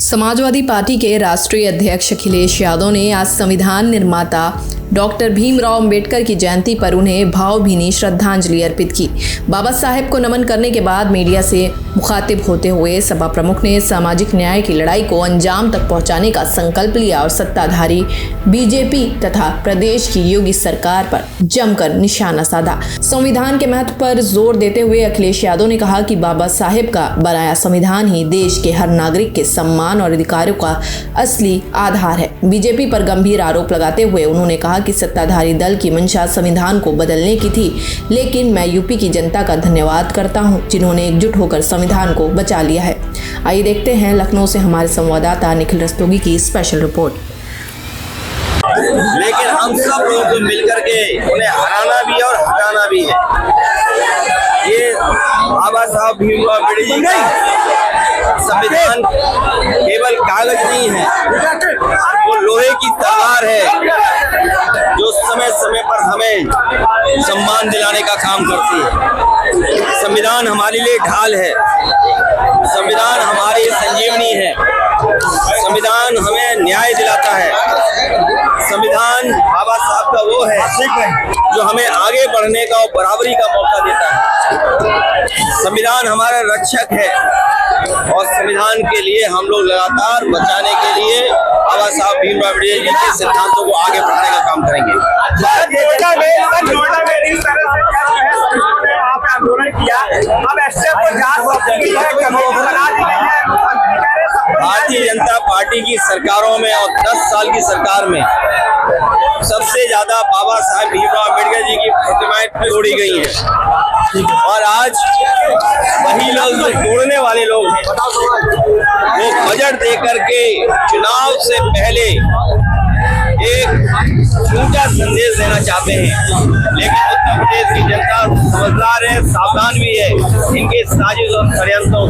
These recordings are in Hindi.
समाजवादी पार्टी के राष्ट्रीय अध्यक्ष अखिलेश यादव ने आज संविधान निर्माता डॉक्टर भीमराव अंबेडकर की जयंती पर उन्हें भावभीनी श्रद्धांजलि अर्पित की। बाबा साहेब को नमन करने के बाद मीडिया से मुखातिब होते हुए सपा प्रमुख ने सामाजिक न्याय की लड़ाई को अंजाम तक पहुंचाने का संकल्प लिया और सत्ताधारी बीजेपी तथा प्रदेश की योगी सरकार पर जमकर निशाना साधा। संविधान के महत्व पर जोर देते हुए अखिलेश यादव ने कहा कि बाबा साहेब का बनाया संविधान ही देश के हर नागरिक के सम्मान और अधिकारों का असली आधार है। बीजेपी पर गंभीर आरोप लगाते हुए उन्होंने कहा कि सत्ताधारी दल की मंशा संविधान को बदलने की थी, लेकिन मैं यूपी की जनता का धन्यवाद करता हूं जिन्होंने एकजुट होकर संविधान को बचा लिया है। आइए देखते हैं लखनऊ से हमारे संवाददाता निखिल रस्तोगी की स्पेशल रिपोर्ट। लेकिन हम सब लोगों को मिलकर के उन्हें हराना भी है और हटाना भी है। ये बाबा साहब भीमराव अम्बेडकर जी का संविधान केवल कागज नहीं है, वो लोहे की तलवार है जो समय समय पर हमें सम्मान दिलाने का काम करती है। संविधान हमारे लिए ढाल है, संविधान हमारी संजीवनी है, संविधान हमें न्याय दिलाता है। संविधान बाबा साहब का वो है जो हमें आगे बढ़ने का और बराबरी का मौका देता है। संविधान हमारा रक्षक है और संविधान के लिए हम लोग लगातार बचाने के लिए बाबा साहब भीमराव अम्बेडकर जी के सिद्धांतों को आगे बढ़ाने का काम करेंगे। भारतीय जनता पार्टी की सरकारों में और 10 साल की सरकार में सबसे ज्यादा बाबा साहब भीमराव अम्बेडकर जी की प्रतिमाएं तोड़ी गई हैं और आज वही लोग जो तोड़ने वाले लोग हैं वो बजट दे करके चुनाव से पहले एक झूठा संदेश देना चाहते हैं। लेकिन उत्तर प्रदेश की जनता समझदार है, सावधान भी है इनके साजिश और षड्यंत्रों।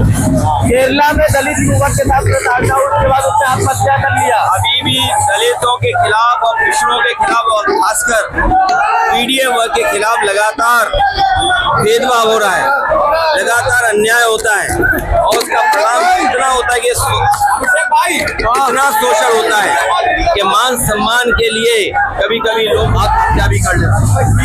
केरला में दलित युवक के साथ उसके बाद उसने आत्महत्या कर लिया। अभी भी दलितों के खिलाफ और पिछड़ों के खिलाफ और खासकर पीडीए वर्ग के खिलाफ लगातार भेदभाव हो रहा है, लगातार अन्याय होता है और उसका परिणाम इतना होता है कि इतना शोषण होता है कि मान सम्मान के लिए कभी कभी लोग आत्महत्या भी कर लेते हैं।